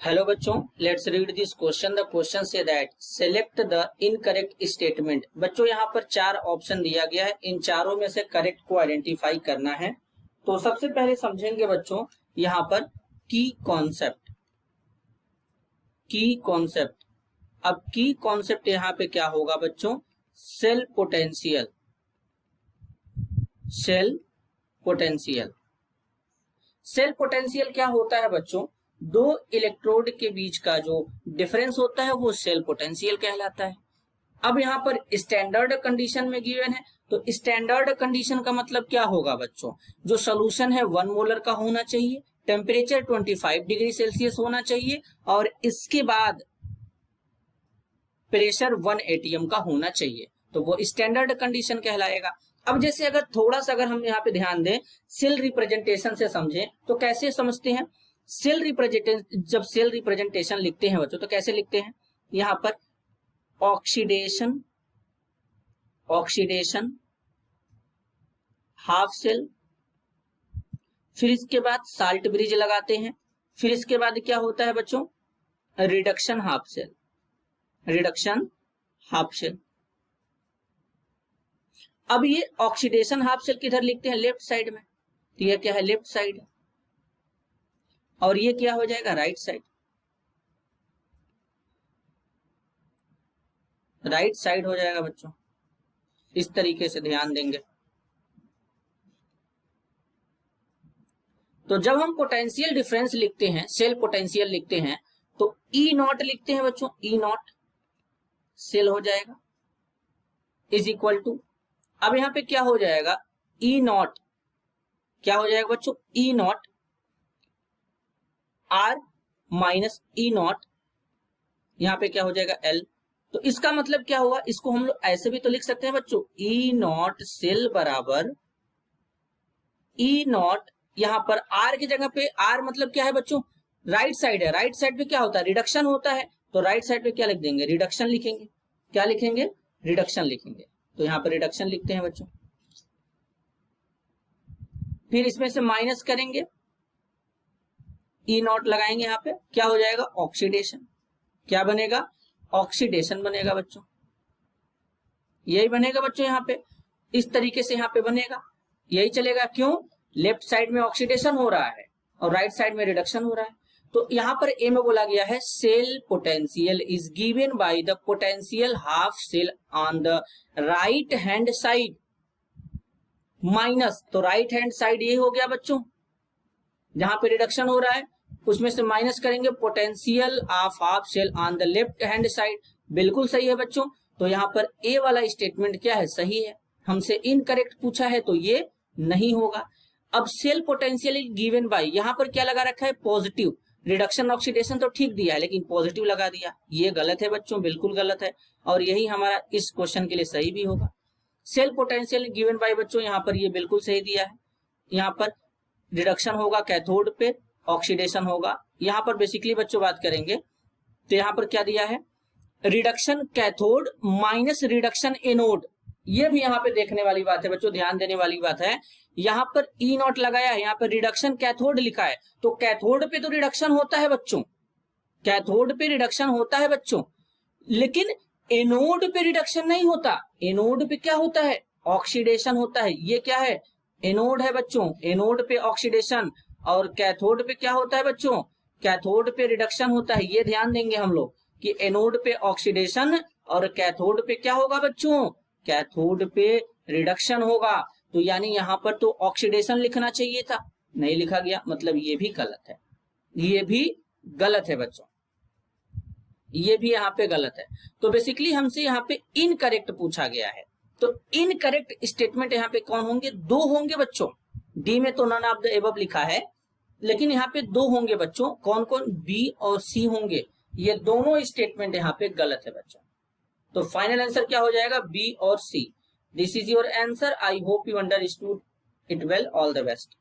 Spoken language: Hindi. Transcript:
हेलो बच्चों, let's read this question. The question say that select the incorrect statement. बच्चों यहाँ पर चार ऑप्शन दिया गया है, इन चारों में से करेक्ट को आइडेंटिफाई करना है। तो सबसे पहले समझेंगे बच्चों यहाँ पर की कॉन्सेप्ट। की कॉन्सेप्ट, अब की कॉन्सेप्ट यहाँ पे क्या होगा बच्चों? Cell potential. Cell potential, cell potential क्या होता है बच्चों? दो इलेक्ट्रोड के बीच का जो डिफरेंस होता है वो सेल पोटेंशियल कहलाता है। अब यहाँ पर स्टैंडर्ड कंडीशन में गिवन है, तो स्टैंडर्ड कंडीशन का मतलब क्या होगा बच्चों? जो सोल्यूशन है 1 मोलर का होना चाहिए, टेम्परेचर 25 डिग्री सेल्सियस होना चाहिए और इसके बाद प्रेशर 1 atm का होना चाहिए, तो वो स्टैंडर्ड कंडीशन कहलाएगा। अब जैसे अगर थोड़ा सा अगर हम यहाँ पे ध्यान दें, सेल रिप्रेजेंटेशन से समझें तो कैसे समझते हैं? सेल रिप्रेजेंटेशन, जब सेल रिप्रेजेंटेशन लिखते हैं बच्चों तो कैसे लिखते हैं? यहाँ पर ऑक्सीडेशन, ऑक्सीडेशन, हाफ सेल, फिर इसके बाद साल्ट ब्रिज लगाते हैं, फिर इसके बाद क्या होता है बच्चों? Reduction half cell, reduction half cell. अब ये ऑक्सीडेशन हाफ सेल किधर लिखते हैं? लेफ्ट साइड में, तो ये क्या है? लेफ्ट साइड, और ये क्या हो जाएगा? Right side. राइट साइड हो जाएगा बच्चों, इस तरीके से ध्यान देंगे। तो जब हम पोटेंशियल डिफरेंस लिखते हैं, सेल पोटेंशियल लिखते हैं, तो ई नॉट लिखते हैं बच्चों, ई नॉट सेल हो जाएगा इज इक्वल टू, अब यहां पे क्या हो जाएगा? ई नॉट क्या हो जाएगा बच्चों? E naught R minus E naught, यहां पे क्या हो जाएगा? एल। तो इसका मतलब क्या हुआ? इसको हम लोग ऐसे भी तो लिख सकते हैं बच्चों, ई नॉट सेल बराबर ई नॉट, यहां पर आर की जगह पे, आर मतलब क्या है बच्चों? राइट साइड है, राइट साइड पे क्या होता है? रिडक्शन होता है, तो राइट साइड पे क्या लिख देंगे? रिडक्शन लिखेंगे। क्या लिखेंगे? रिडक्शन लिखेंगे। तो यहां पर रिडक्शन लिखते हैं बच्चों, फिर इसमें से माइनस करेंगे, ई नॉट लगाएंगे, यहां पे क्या हो जाएगा? ऑक्सीडेशन। क्या बनेगा? ऑक्सीडेशन बनेगा बच्चों, यही बनेगा बच्चों। यहां पे इस तरीके से यहां पे बनेगा, यही चलेगा। क्यों? लेफ्ट साइड में ऑक्सीडेशन हो रहा है और राइट साइड में रिडक्शन हो रहा है। तो यहां पर ए में बोला गया है cell potential is given by the potential half cell on the right hand side minus, तो राइट हैंड साइड ये हो गया बच्चों, जहां पे रिडक्शन हो रहा है उसमें से माइनस करेंगे potential of half cell on the left hand side. बिल्कुल सही है बच्चों। तो यहाँ पर ए वाला स्टेटमेंट क्या है? सही है। हमसे इनकरेक्ट पूछा है तो ये नहीं होगा। अब सेल पोटेंशियल गिवन बाय, यहाँ पर क्या लगा रखा है? पॉजिटिव। रिडक्शन ऑक्सीडेशन तो ठीक दिया है लेकिन पॉजिटिव लगा दिया, ये गलत है बच्चों, बिल्कुल गलत है। और यही हमारा इस क्वेश्चन के लिए सही भी होगा। सेल पोटेंशियल गिवन बाय बच्चों यहाँ पर ये बिल्कुल सही दिया है। यहाँ पर रिडक्शन होगा कैथोड पे, ऑक्सीडेशन होगा। यहां पर बेसिकली बच्चों बात करेंगे तो यहां पर क्या दिया है? Reduction cathode minus reduction anode. ये भी यहां पे देखने वाली बात है बच्चों, ध्यान देने वाली बात है। यहां पर ई नॉट लगाया है, यहां पर रिडक्शन कैथोड लिखा है, तो कैथोड पे तो रिडक्शन होता है बच्चों, कैथोड पे रिडक्शन होता है बच्चों, लेकिन एनोड पे रिडक्शन नहीं होता। एनोड पे क्या होता है? ऑक्सीडेशन होता है। ये क्या है? एनोड है बच्चों, एनोड पे ऑक्सीडेशन। और कैथोड पे क्या होता है बच्चों? कैथोड पे रिडक्शन होता है। ये ध्यान देंगे हम लोग कि एनोड पे ऑक्सीडेशन और कैथोड पे क्या होगा बच्चों? कैथोड पे रिडक्शन होगा। तो यानी यहां पर तो ऑक्सीडेशन लिखना चाहिए था, नहीं लिखा गया, मतलब ये भी गलत है, ये भी गलत है बच्चों, ये भी यहाँ पे गलत है। तो बेसिकली हमसे यहाँ पे इनकरेक्ट पूछा गया है। तो इनकरेक्ट स्टेटमेंट यहाँ पे कौन होंगे? दो होंगे बच्चों। डी में तो नन ऑफ द एबव लिखा है, लेकिन यहाँ पे दो होंगे बच्चों। कौन कौन? बी और सी होंगे। ये दोनों स्टेटमेंट यहाँ पे गलत है बच्चों। तो फाइनल आंसर क्या हो जाएगा? बी और C. This is your answer. I hope you understood it well. All the best.